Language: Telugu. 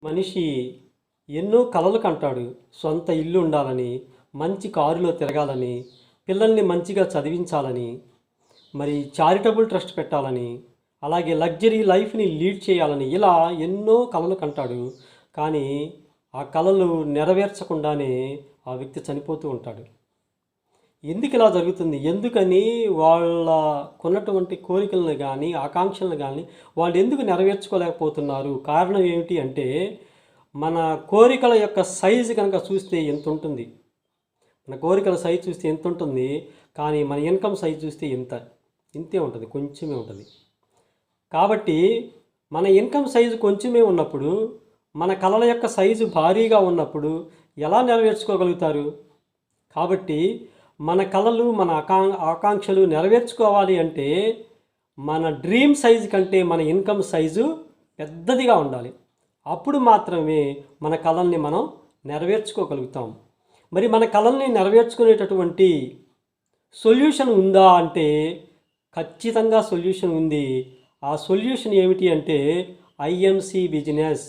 మనిషి ఎన్నో కలలు కంటాడు. సొంత ఇల్లు ఉండాలని, మంచి కారులో తిరగాలని, పిల్లల్ని మంచిగా చదివించాలని, మరి చారిటబుల్ ట్రస్ట్ పెట్టాలని, అలాగే లగ్జరీ లైఫ్ని లీడ్ చేయాలని ఇలా ఎన్నో కలలు కంటాడు. కానీ ఆ కలలు నెరవేర్చకుండానే ఆ వ్యక్తి చనిపోతూ ఉంటాడు. ఎందుకు ఇలా జరుగుతుంది? ఎందుకని వాళ్ళకున్నటువంటి కోరికలను కానీ ఆకాంక్షలను కానీ వాళ్ళు ఎందుకు నెరవేర్చుకోలేకపోతున్నారు? కారణం ఏమిటి అంటే మన కోరికల యొక్క సైజు కనుక చూస్తే ఎంత ఉంటుంది. మన కోరికల సైజు చూస్తే ఎంత ఉంటుంది, కానీ మన ఇన్కమ్ సైజు చూస్తే ఇంతే ఉంటుంది, కొంచెమే ఉంటుంది. కాబట్టి మన ఇన్కమ్ సైజు కొంచెమే ఉన్నప్పుడు, మన కళల యొక్క సైజు భారీగా ఉన్నప్పుడు ఎలా నెరవేర్చుకోగలుగుతారు? కాబట్టి మన కళలు, మన ఆకాంక్షలు నెరవేర్చుకోవాలి అంటే మన డ్రీమ్ సైజు కంటే మన ఇన్కమ్ సైజు పెద్దదిగా ఉండాలి. అప్పుడు మాత్రమే మన కళల్ని మనం నెరవేర్చుకోగలుగుతాం. మరి మన కళల్ని నెరవేర్చుకునేటటువంటి సొల్యూషన్ ఉందా అంటే ఖచ్చితంగా సొల్యూషన్ ఉంది. ఆ సొల్యూషన్ ఏమిటి అంటే ఐఎంసి బిజినెస్.